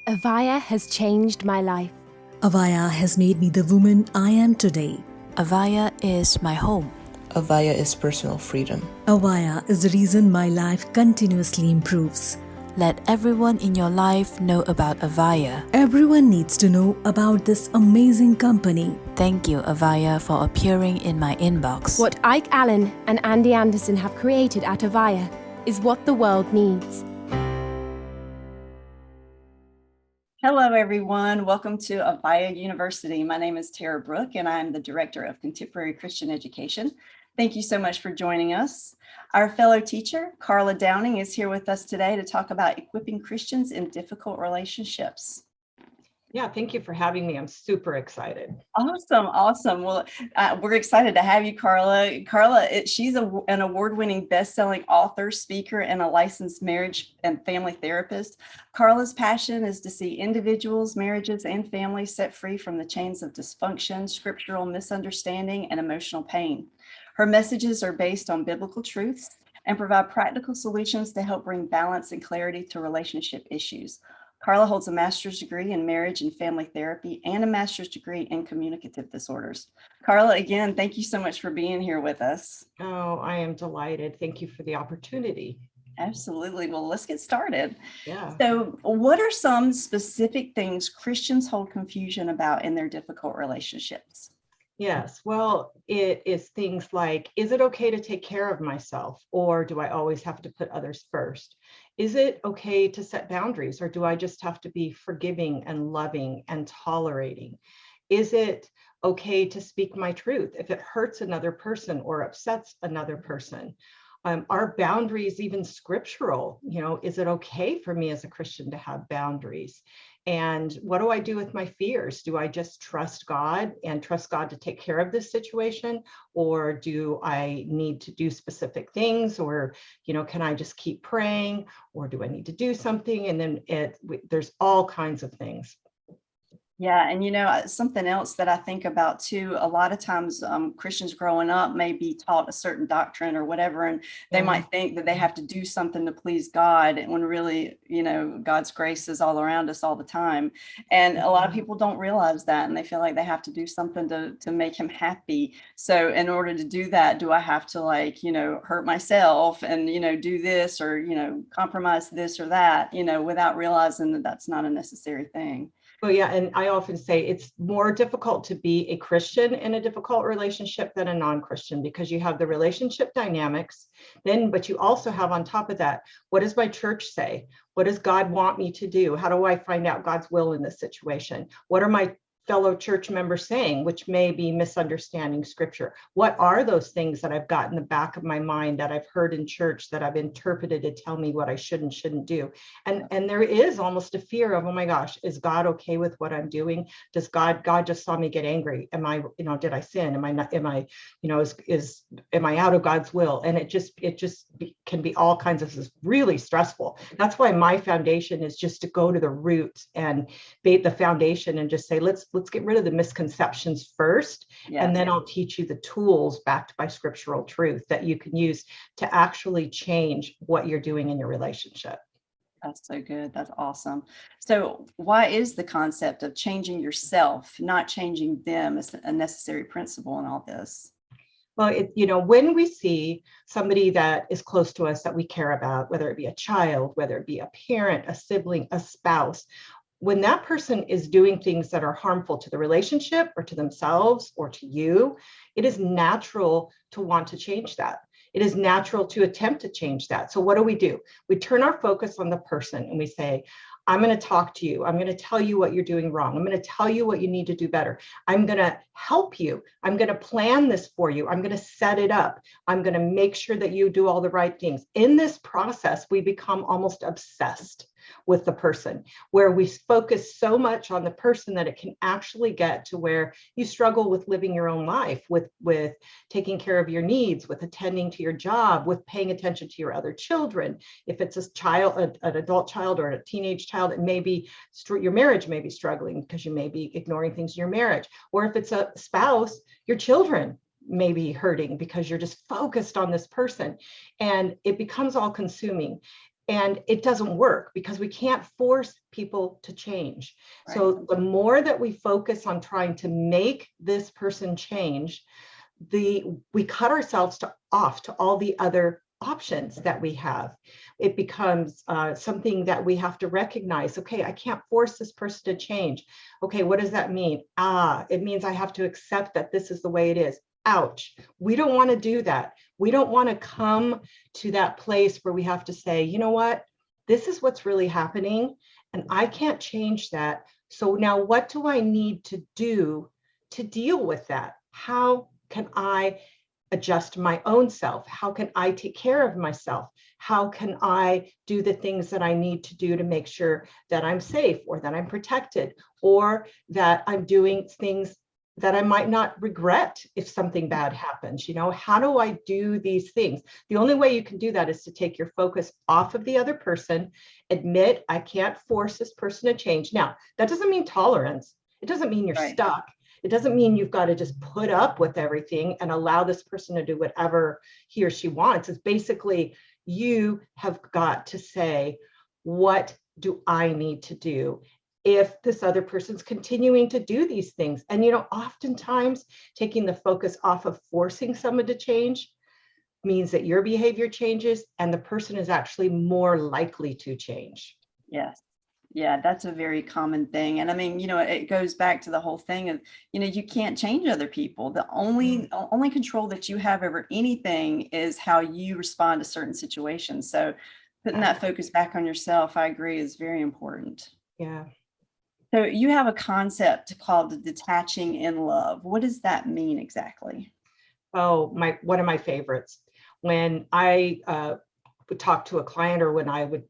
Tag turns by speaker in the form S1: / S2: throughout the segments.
S1: Avaya has changed my life.
S2: Avaya has made me the woman I am today.
S3: Avaya is my home.
S4: Avaya is personal freedom.
S2: Avaya is the reason my life continuously improves.
S3: Let everyone in your life know about Avaya.
S2: Everyone needs to know about this amazing company.
S3: Thank you, Avaya, for appearing in my inbox.
S1: What Ike Allen and Andy Anderson have created at Avaya is what the world needs.
S5: Hello, everyone. Welcome to Avaya University. My name is Tara Brooke, and I'm the Director of Contemporary Christian Education. Thank you so much for joining us. Our fellow teacher, Karla Downing, is here with us today to talk about equipping Christians in difficult relationships.
S6: Yeah, thank you for having me. I'm super excited.
S5: Awesome. Well, we're excited to have you, Karla. Karla, she's an award-winning best-selling author, speaker, and a licensed marriage and family therapist. Karla's passion is to see individuals, marriages, and families set free from the chains of dysfunction, scriptural misunderstanding, and emotional pain. Her messages are based on biblical truths and provide practical solutions to help bring balance and clarity to relationship issues. Karla holds a master's degree in marriage and family therapy and a master's degree in communicative disorders. Karla, again, thank you so much for being here with us.
S6: Oh, I am delighted. Thank you for the opportunity.
S5: Absolutely. Well, let's get started.
S6: Yeah.
S5: So, what are some specific things Christians hold confusion about in their difficult relationships?
S6: Yes. Well, it is things like, is it okay to take care of myself, or do I always have to put others first? Is it okay to set boundaries, or do I just have to be forgiving and loving and tolerating? Is it okay to speak my truth if it hurts another person or upsets another person? Are boundaries even scriptural? Is it okay for me as a Christian to have boundaries? And what do I do with my fears? Do I just trust God and trust God to take care of this situation? Or do I need to do specific things? Or, can I just keep praying? Or do I need to do something? And then there's all kinds of things.
S5: Yeah. And, something else that I think about too, a lot of times Christians growing up may be taught a certain doctrine or whatever, and they might think that they have to do something to please God when really, God's grace is all around us all the time. And a lot of people don't realize that, and they feel like they have to do something to make him happy. So in order to do that, do I have to hurt myself and, do this or, compromise this or that, without realizing that that's not a necessary thing.
S6: Well, yeah, and I often say it's more difficult to be a Christian in a difficult relationship than a non-Christian, because you have the relationship dynamics, but you also have on top of that, what does my church say? What does God want me to do? How do I find out God's will in this situation? What are my fellow church members saying, which may be misunderstanding scripture? What are those things that I've got in the back of my mind that I've heard in church that I've interpreted to tell me what I should and shouldn't do? And there is almost a fear of, oh my gosh, is God okay with what I'm doing? Does God just saw me get angry? Am I, did I sin? Am I not, am I, am I out of God's will? And it just can be all kinds of, this is really stressful. That's why my foundation is just to go to the roots and bait the foundation and just say, let's get rid of the misconceptions first. Yes. And then I'll teach you the tools backed by scriptural truth that you can use to actually change what you're doing in your relationship.
S5: That's so good. That's awesome. So why is the concept of changing yourself, not changing them, is a necessary principle in all this?
S6: Well, when we see somebody that is close to us that we care about, whether it be a child, whether it be a parent, a sibling, a spouse, when that person is doing things that are harmful to the relationship or to themselves or to you, it is natural to want to change that. It is natural to attempt to change that. So what do? We turn our focus on the person and we say, I'm going to talk to you. I'm going to tell you what you're doing wrong. I'm going to tell you what you need to do better. I'm going to help you. I'm going to plan this for you. I'm going to set it up. I'm going to make sure that you do all the right things. In this process, we become almost obsessed with the person, where we focus so much on the person that it can actually get to where you struggle with living your own life, with taking care of your needs, with attending to your job, with paying attention to your other children. If it's a child, an adult child or a teenage child, it may be your marriage may be struggling because you may be ignoring things in your marriage. Or if it's a spouse, your children may be hurting because you're just focused on this person, and it becomes all consuming. And it doesn't work because we can't force people to change.
S5: Right.
S6: So the more that we focus on trying to make this person change, we cut ourselves off to all the other options that we have. It becomes something that we have to recognize. Okay, I can't force this person to change. Okay, what does that mean? It means I have to accept that this is the way it is. Ouch. We don't want to do that. We don't want to come to that place where we have to say, you know what, this is what's really happening, and I can't change that. So now what do I need to do to deal with that? How can I adjust my own self? How can I take care of myself? How can I do the things that I need to do to make sure that I'm safe, or that I'm protected, or that I'm doing things that I might not regret if something bad happens? You know, how do I do these things? The only way you can do that is to take your focus off of the other person, admit I can't force this person to change. Now, that doesn't mean tolerance. It doesn't mean you're
S5: Right.
S6: stuck. It doesn't mean you've got to just put up with everything and allow this person to do whatever he or she wants. It's basically, you have got to say, what do I need to do if this other person's continuing to do these things? And, you know, oftentimes taking the focus off of forcing someone to change means that your behavior changes and the person is actually more likely to change.
S5: Yes. Yeah, that's a very common thing. And I mean, you know, it goes back to the whole thing of, you know, you can't change other people. The only control that you have over anything is how you respond to certain situations. So putting that focus back on yourself, I agree, is very important.
S6: Yeah.
S5: So you have a concept called the detaching in love. What does that mean exactly?
S6: Oh, one of my favorites. When I would talk to a client, or when I would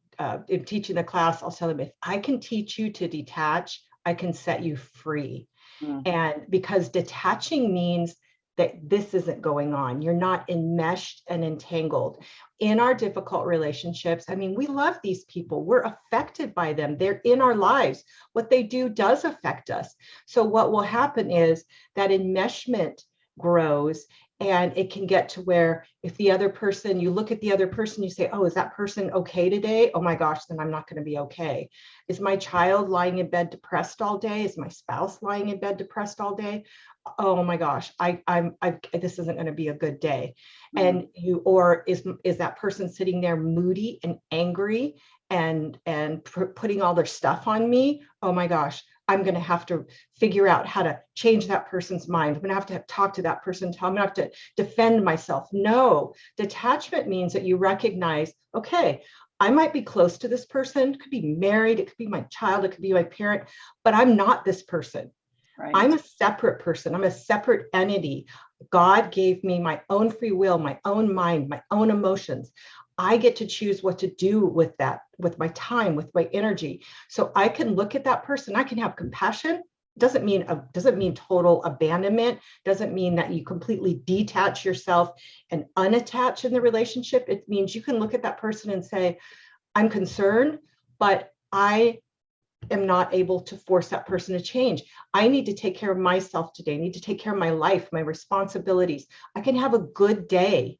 S6: in teaching the class, I'll tell them, if I can teach you to detach, I can set you free.
S5: Mm.
S6: And because detaching means that this isn't going on. You're not enmeshed and entangled in our difficult relationships. I mean, we love these people. We're affected by them. They're in our lives. What they do does affect us. So what will happen is that enmeshment grows, and it can get to where if the other person, you look at the other person, you say, oh, is that person okay today? Oh my gosh, then I'm not going to be okay. Is my child lying in bed depressed all day? Is my spouse lying in bed depressed all day? Oh my gosh, this isn't going to be a good day. And or is that person sitting there moody and angry and putting all their stuff on me? Oh my gosh, I'm going to have to figure out how to change that person's mind. I'm going to have to talk to that person. I'm going to have to defend myself. No, detachment means that you recognize, okay, I might be close to this person. It could be married. It could be my child. It could be my parent, but I'm not this person.
S5: Right.
S6: I'm a separate person. I'm a separate entity. God gave me my own free will, my own mind, my own emotions. I get to choose what to do with that, with my time, with my energy. So I can look at that person. I can have compassion. Doesn't mean total abandonment. Doesn't mean that you completely detach yourself and unattach in the relationship. It means you can look at that person and say, I'm concerned, but I am not able to force that person to change. I need to take care of myself today. I need to take care of my life, my responsibilities. I can have a good day.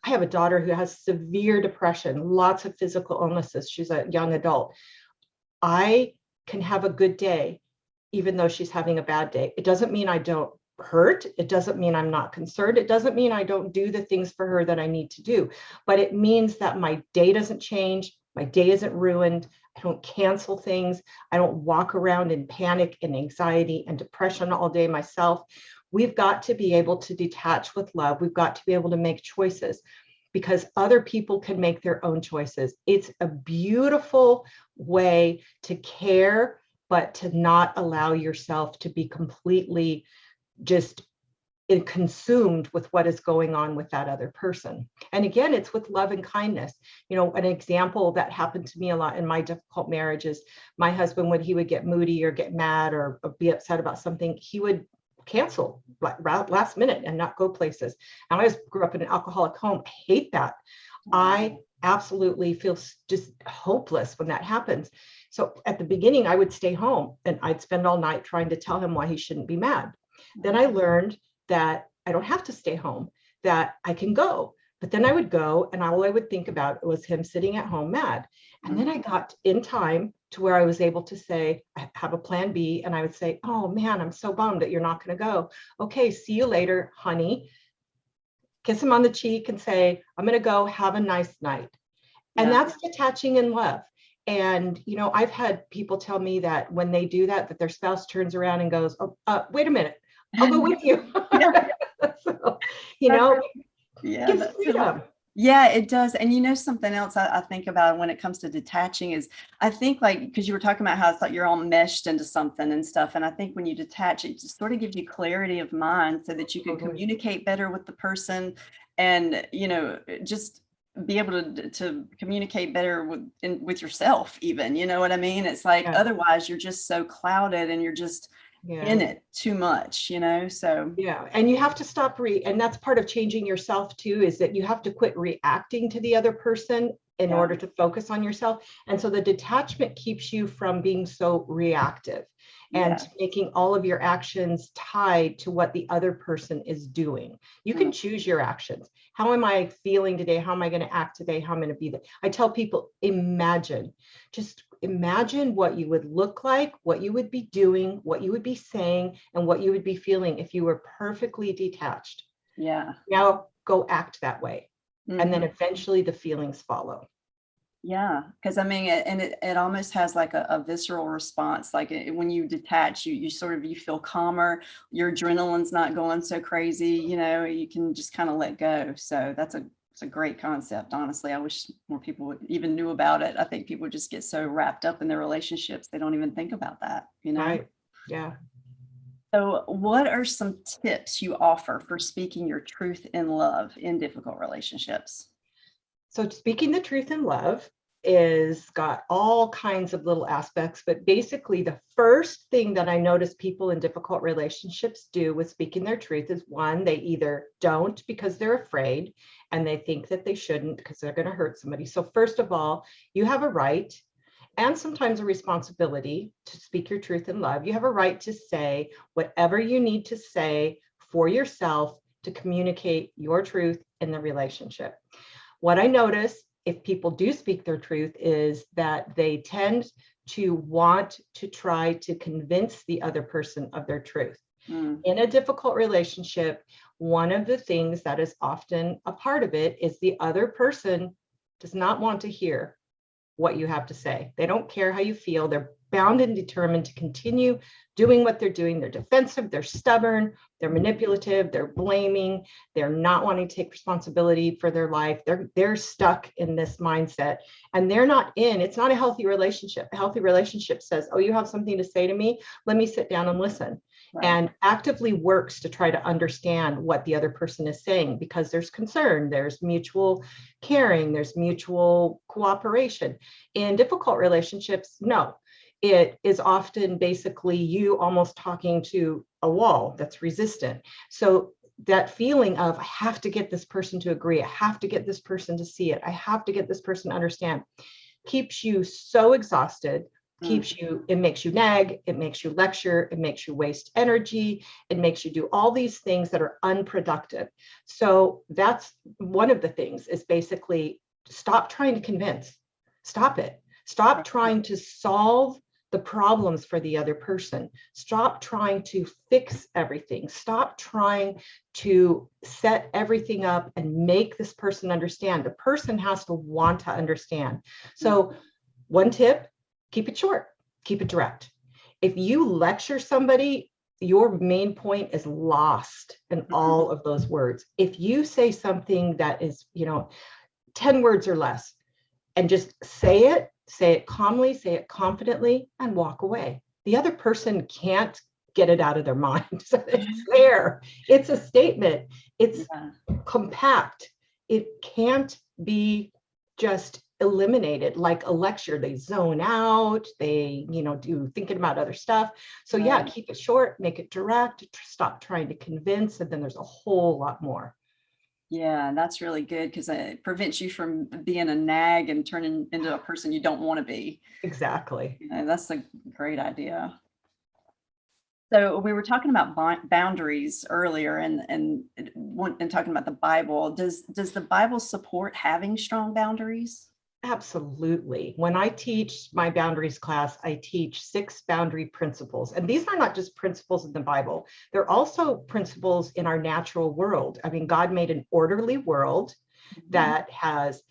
S6: I have a daughter who has severe depression, lots of physical illnesses. She's a young adult. I can have a good day, even though she's having a bad day. It doesn't mean I don't hurt. It doesn't mean I'm not concerned. It doesn't mean I don't do the things for her that I need to do. But it means that my day doesn't change. My day isn't ruined. I don't cancel things. I don't walk around in panic and anxiety and depression all day myself. We've got to be able to detach with love. We've got to be able to make choices, because other people can make their own choices. It's a beautiful way to care, but to not allow yourself to be completely just consumed with what is going on with that other person. And again, it's with love and kindness. You know, an example that happened to me a lot in my difficult marriage is my husband, when he would get moody or get mad or be upset about something, he would cancel last minute and not go places. And I grew up in an alcoholic home. I hate that. I absolutely feel just hopeless when that happens. So at the beginning, I would stay home and I'd spend all night trying to tell him why he shouldn't be mad. Then I learned that I don't have to stay home, that I can go. But then I would go and all I would think about was him sitting at home mad. And then I got in time to where I was able to say, I have a plan B. And I would say, oh man, I'm so bummed that you're not going to go. Okay, see you later, honey. Kiss him on the cheek and say, I'm going to go, have a nice night. And
S5: Yeah.
S6: that's detaching in love. And, you know, I've had people tell me that when they do that, that their spouse turns around and goes, oh, wait a minute, I'll go with you.
S5: Yeah.
S6: So, you know,
S5: Yeah,
S6: gives
S5: that's
S6: freedom.
S5: yeah, it does. And you know, something else I think about when it comes to detaching is I think like, because you were talking about how it's like you're all meshed into something and stuff. And I think when you detach, it just sort of gives you clarity of mind so that you can
S6: Totally.
S5: communicate better with the person and, you know, just be able to communicate better with yourself even, you know what I mean? It's like
S6: Yeah.
S5: otherwise you're just so clouded and you're just
S6: Yeah.
S5: in it too much, you know? So
S6: Yeah, and you have to stop and that's part of changing yourself too, is that you have to quit reacting to the other person in
S5: Yeah.
S6: order to focus on yourself. And so the detachment keeps you from being so reactive and
S5: yeah.
S6: making all of your actions tied to what the other person is doing. You can choose your actions. How am I feeling today? How am I going to act today? How am I going to be there? I tell people, just imagine what you would look like, what you would be doing, what you would be saying, and what you would be feeling if you were perfectly detached.
S5: Yeah.
S6: Now go act that way. And then
S5: Mhm.
S6: eventually the feelings follow.
S5: Yeah, because I mean, it almost has like a visceral response. Like when you detach, you sort of you feel calmer. Your adrenaline's not going so crazy. You know, you can just kind of let go. So it's a great concept. Honestly, I wish more people would even knew about it. I think people just get so wrapped up in their relationships they don't even think about that. You know.
S6: Right. Yeah.
S5: So, what are some tips you offer for speaking your truth in love in difficult relationships?
S6: So speaking the truth in love is got all kinds of little aspects, but basically the first thing that I notice people in difficult relationships do with speaking their truth is one, they either don't because they're afraid and they think that they shouldn't because they're going to hurt somebody. So first of all, you have a right and sometimes a responsibility to speak your truth in love. You have a right to say whatever you need to say for yourself to communicate your truth in the relationship. What I notice if people do speak their truth is that they tend to want to try to convince the other person of their truth.
S5: Mm,
S6: In a difficult relationship, one of the things that is often a part of it is the other person does not want to hear what you have to say. They don't care how you feel. They're bound and determined to continue doing what they're doing. They're defensive, they're stubborn, they're manipulative, they're blaming, they're not wanting to take responsibility for their life. They're stuck in this mindset and they're not in, it's not a healthy relationship. A healthy relationship says, oh, you have something to say to me? Let me sit down and listen.
S5: right.
S6: And actively works to try to understand what the other person is saying because there's concern, there's mutual caring, there's mutual cooperation. In difficult relationships, no, it is often basically you almost talking to a wall that's resistant. So that feeling of I have to get this person to agree, I have to get this person to see it, I have to get this person to understand, keeps you so exhausted, it makes you nag, it makes you lecture, it makes you waste energy, it makes you do all these things that are unproductive. So that's one of the things is basically stop trying to convince, stop it. Stop trying to solve the problems for the other person. Stop trying to fix everything. Stop trying to set everything up and make this person understand. The person has to want to understand. So one tip, keep it short, keep it direct. If you lecture somebody, your main point is lost in all of those words. If you say something that is, 10 words or less, and just say it calmly, say it confidently, and walk away. The other person can't get it out of their mind. So it's there. It's a statement. It's compact. It can't be just eliminated like a lecture. They zone out, they, do thinking about other stuff. So yeah, keep it short, make it direct, stop trying to convince, and then there's a whole lot more.
S5: Yeah, that's really good because it prevents you from being a nag and turning into a person you don't want to be.
S6: Exactly.
S5: That's a great idea. So we were talking about boundaries earlier, and talking about the Bible. Does the Bible support having strong boundaries?
S6: Absolutely. When I teach my boundaries class, I teach 6 boundary principles. And these are not just principles in the Bible, they're also principles in our natural world. I mean, God made an orderly world that has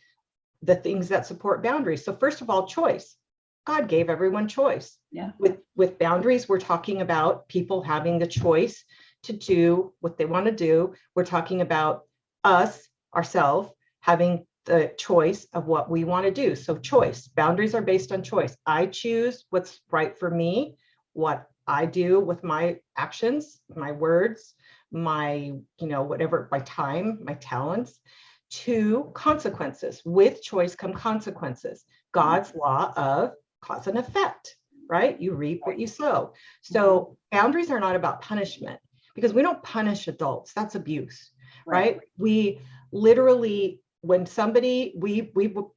S6: the things that support boundaries. So first of all, choice. God gave everyone choice.
S5: Yeah.
S6: With boundaries, we're talking about people having the choice to do what they want to do. We're talking about ourselves, having the choice of what we want to do. So choice, boundaries are based on choice. I choose what's right for me, what I do with my actions, my words, my, whatever, my time, my talents. 2, consequences. With choice come consequences. God's law of cause and effect, right? You reap what you sow. So boundaries are not about punishment, because we don't punish adults. That's abuse, right? We literally, when somebody, we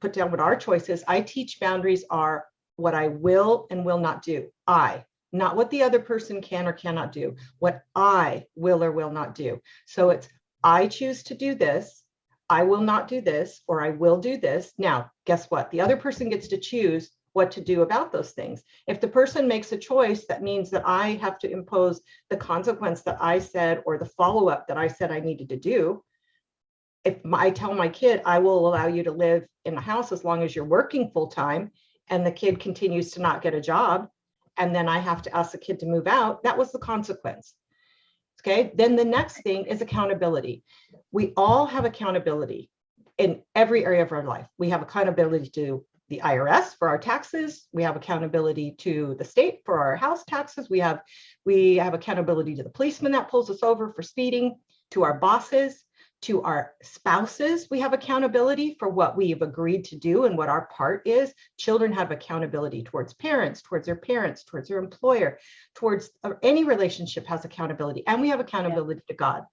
S6: put down what our choice is. I teach boundaries are what I will and will not do. Not what the other person can or cannot do, what I will or will not do. So it's, I choose to do this, I will not do this, or I will do this. Now, guess what? The other person gets to choose what to do about those things. If the person makes a choice, that means that I have to impose the consequence that I said, or the follow-up that I said I needed to do. If I tell my kid, I will allow you to live in the house as long as you're working full-time, and the kid continues to not get a job, and then I have to ask the kid to move out, that was the consequence. Okay, then the next thing is accountability. We all have accountability in every area of our life. We have accountability to the IRS for our taxes. We have accountability to the state for our house taxes. We have accountability to the policeman that pulls us over for speeding, to our bosses, to our spouses. We have accountability for what we've agreed to do and what our part is. Children have accountability towards parents, towards their employer, towards any relationship has accountability. And we have accountability to God.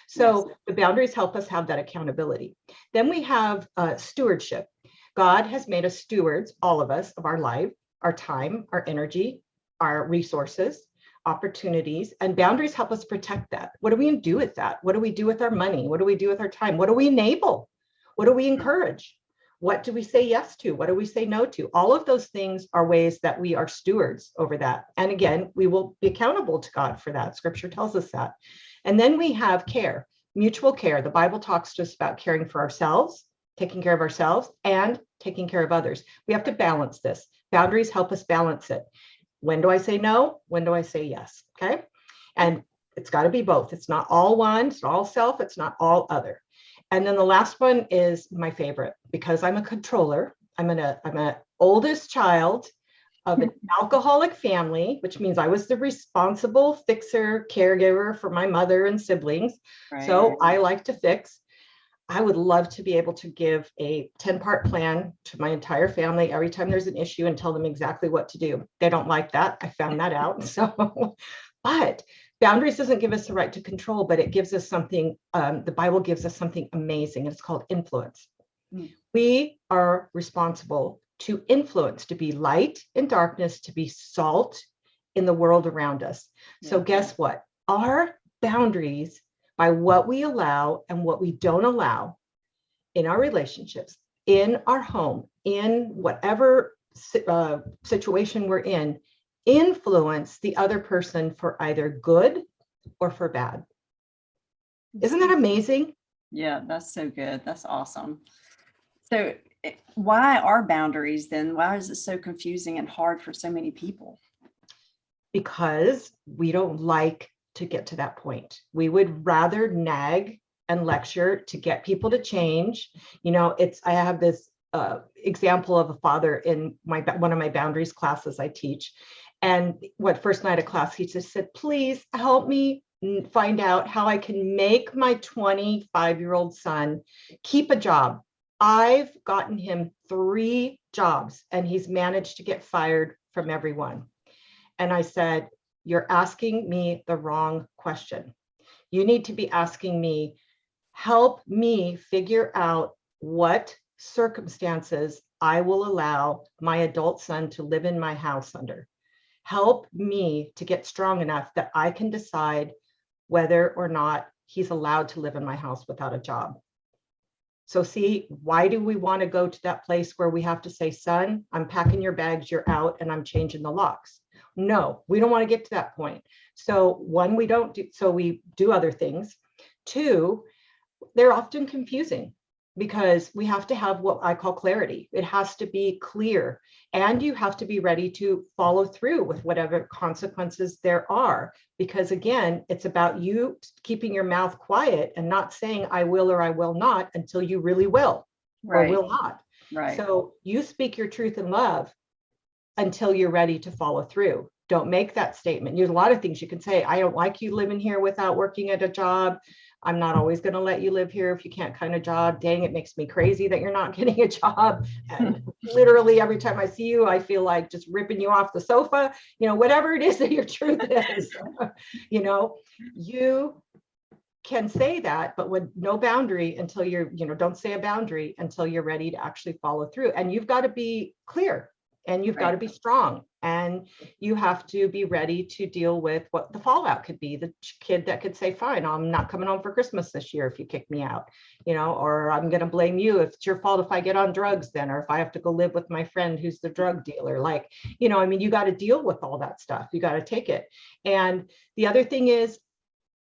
S6: So the boundaries help us have that accountability. Then we have stewardship. God has made us stewards, all of us, of our life, our time, our energy, our resources, opportunities, and boundaries help us protect that. What do we do with that? What do we do with our money? What do we do with our time? What do we enable? What do we encourage? What do we say yes to? What do we say no to? All of those things are ways that we are stewards over that. And again, we will be accountable to God for that. Scripture tells us that. And then we have care, mutual care. The Bible talks to us about caring for ourselves, taking care of ourselves, and taking care of others. We have to balance this. Boundaries help us balance it. When do I say no? When do I say yes? Okay. And it's got to be both. It's not all one, it's not all self, it's not all other. And then the last one is my favorite, because I'm a controller. I'm an oldest child of an alcoholic family, which means I was the responsible fixer, caregiver for my mother and siblings. Right. So I like to fix. I would love to be able to give a 10-part plan to my entire family every time there's an issue and tell them exactly what to do. They don't like that. I found that out. So, but boundaries doesn't give us the right to control, but it gives us something, the Bible gives us something amazing. It's called influence. We are responsible to influence, to be light in darkness, to be salt in the world around us. So guess what? Our boundaries, by what we allow and what we don't allow in our relationships, in our home, in whatever situation we're in, influence the other person for either good or for bad. Isn't that amazing?
S5: Yeah, that's so good. That's awesome. So why are boundaries then? Why is it so confusing and hard for so many people?
S6: Because we don't like to get to that point. We would rather nag and lecture to get people to change. I have this example of a father in one of my boundaries classes I teach. And first night of class, he just said, please help me find out how I can make my 25-year-old son keep a job. I've gotten him 3 jobs and he's managed to get fired from everyone. And I said, you're asking me the wrong question. You need to be asking me, help me figure out what circumstances I will allow my adult son to live in my house under. help me to get strong enough that I can decide whether or not he's allowed to live in my house without a job. So see, why do we want to go to that place where we have to say, son, I'm packing your bags, you're out, and I'm changing the locks? No, we don't want to get to that point. So one, we don't do, so we do other things. Two, they're often confusing because we have to have what I call clarity. It has to be clear, and you have to be ready to follow through with whatever consequences there are. Because again, it's about you keeping your mouth quiet and not saying I will or I will not until you really will or will not.
S5: Right.
S6: So you speak your truth in love until you're ready to follow through. Don't make that statement. There's a lot of things you can say. I don't like you living here without working at a job. I'm not always going to let you live here if you can't find a job. Dang, it makes me crazy that you're not getting a job. And literally every time I see you, I feel like just ripping you off the sofa, whatever it is that your truth is, you can say that, but with no boundary until don't say a boundary until you're ready to actually follow through. And you've got to be clear. And you've got to be strong, and you have to be ready to deal with what the fallout could be. The kid that could say, fine, I'm not coming home for Christmas this year if you kick me out, or I'm going to blame you if it's your fault if I get on drugs then, or if I have to go live with my friend who's the drug dealer. You got to deal with all that stuff. You got to take it. And the other thing is,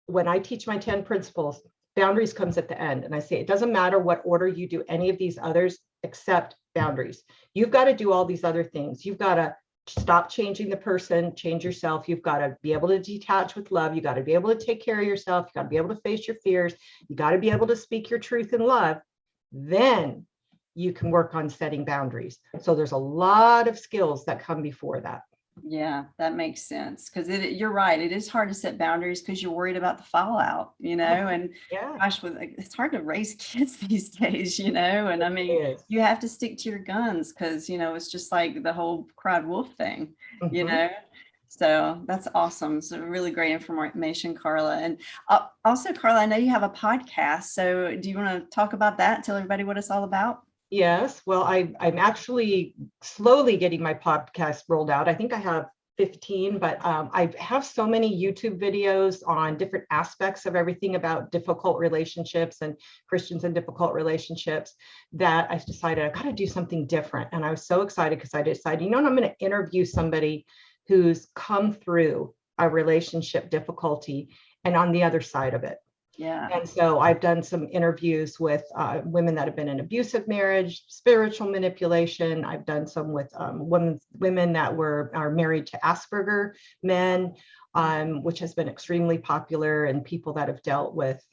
S6: when I teach my 10 principles, boundaries comes at the end. And I say, it doesn't matter what order you do any of these others except boundaries. You've got to do all these other things. You've got to stop changing the person, change yourself. You've got to be able to detach with love. You got to be able to take care of yourself. You got to be able to face your fears. You got to be able to speak your truth in love. Then you can work on setting boundaries. So there's a lot of skills that come before that.
S5: Yeah, that makes sense. Because you're right. It is hard to set boundaries because you're worried about the fallout, and gosh, it's hard to raise kids these days, and I mean, you have to stick to your guns because, it's just like the whole cried wolf thing, So that's awesome. So really great information, Karla. And also, Karla, I know you have a podcast. So do you want to talk about that? Tell everybody what it's all about?
S6: Yes. Well, I'm actually slowly getting my podcast rolled out. I think I have 15, but I have so many YouTube videos on different aspects of everything about difficult relationships and Christians in difficult relationships that I decided I got to do something different. And I was so excited because I decided, I'm going to interview somebody who's come through a relationship difficulty and on the other side of it.
S5: Yeah.
S6: And so I've done some interviews with women that have been in abusive marriage, spiritual manipulation. I've done some with women that are married to Asperger men, which has been extremely popular, and people that have dealt with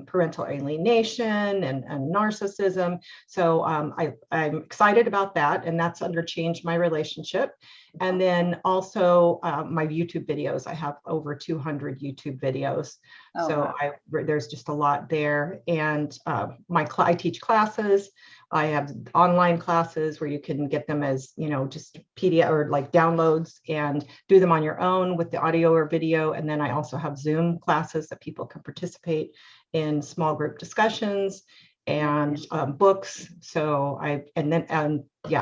S6: parental alienation and narcissism. So I'm excited about that, and that's under Change My Relationship. And then also my YouTube videos. I have over 200 YouTube videos.
S5: Oh,
S6: so
S5: wow.
S6: There's just a lot there. And I teach classes. I have online classes where you can get them as, just PDF or like downloads and do them on your own with the audio or video. And then I also have Zoom classes that people can participate in, small group discussions and books. So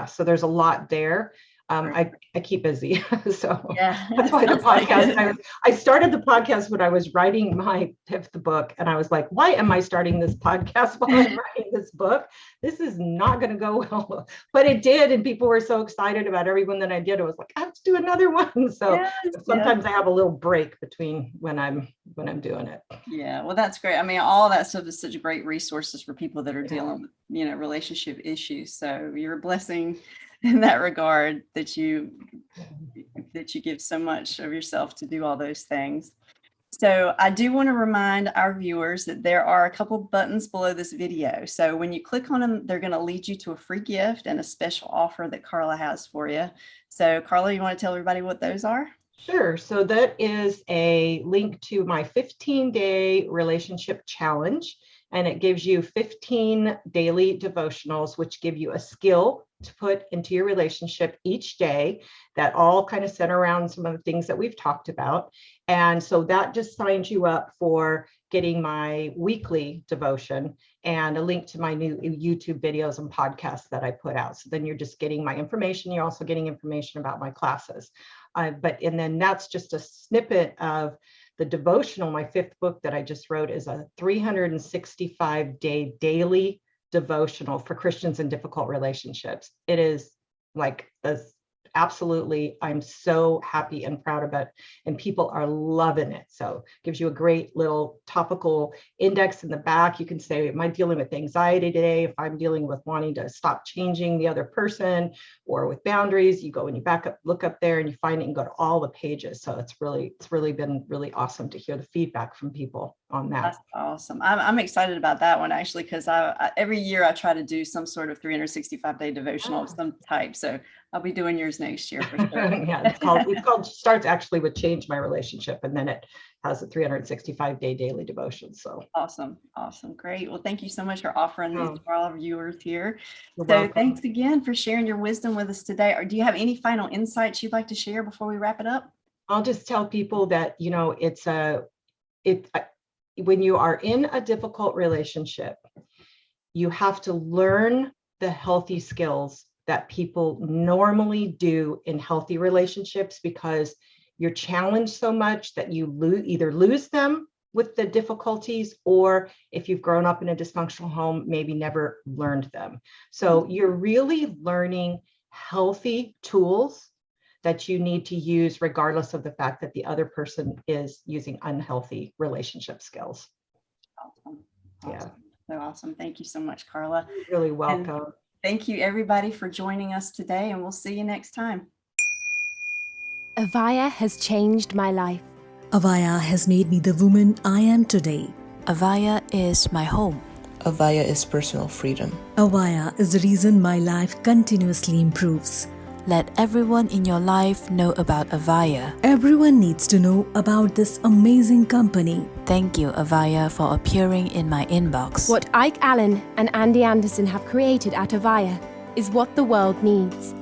S6: so there's a lot there. I keep busy. So that's why the podcast, I started the podcast when I was writing my 5th book. And I was like, why am I starting this podcast while I'm writing this book? This is not going to go well, but it did. And people were so excited about every one that I did. I was like, I have to do another one. So sometimes I have a little break between when I'm doing it.
S5: Yeah. Well, that's great. I mean, all that stuff is such great resources for people that are dealing with, relationship issues. So you're a blessing in that regard that you give so much of yourself to do all those things. So I do want to remind our viewers that there are a couple buttons below this video. So when you click on them, they're going to lead you to a free gift and a special offer that Karla has for you. So Karla, you want to tell everybody what those are?
S6: Sure. So that is a link to my 15-day relationship challenge. And it gives you 15 daily devotionals, which give you a skill to put into your relationship each day that all kind of center around some of the things that we've talked about. And so that just signs you up for getting my weekly devotion and a link to my new YouTube videos and podcasts that I put out. So then you're just getting my information. You're also getting information about my classes. And then that's just a snippet of the devotional. My 5th book that I just wrote is a 365-day daily devotional for Christians in difficult relationships. It is like absolutely, I'm so happy and proud about it, and people are loving it. So gives you a great little topical index in the back. You can say, am I dealing with anxiety today? If I'm dealing with wanting to stop changing the other person or with boundaries, you go and you look up there and you find it and go to all the pages. So it's really been really awesome to hear the feedback from people on that.
S5: That's awesome. I'm excited about that one actually, because every year I try to do some sort of 365-day devotional of some type. So I'll be doing yours next year for sure.
S6: Yeah, it's called starts actually with Change My Relationship, and then it has a 365-day daily devotion. So
S5: awesome. Great. Well, thank you so much for offering these for all our viewers here.
S6: You're
S5: So
S6: welcome.
S5: thanks again for sharing your wisdom with us today. Or do you have any final insights you'd like to share before we wrap it up?
S6: I'll just tell people that, when you are in a difficult relationship, you have to learn the healthy skills that people normally do in healthy relationships, because you're challenged so much that you either lose them with the difficulties, or if you've grown up in a dysfunctional home, maybe never learned them. So you're really learning healthy tools that you need to use regardless of the fact that the other person is using unhealthy relationship skills.
S5: Awesome.
S6: Yeah.
S5: So awesome. Thank you so much, Karla.
S6: You're really welcome.
S5: Thank you everybody for joining us today, and we'll see you next time.
S1: Avaya has changed my life.
S2: Avaya has made me the woman I am today.
S3: Avaya is my home.
S4: Avaya is personal freedom.
S2: Avaya is the reason my life continuously improves.
S3: Let everyone in your life know about Avaya.
S2: Everyone needs to know about this amazing company.
S3: Thank you, Avaya, for appearing in my inbox.
S1: What Ike Allen and Andy Anderson have created at Avaya is what the world needs.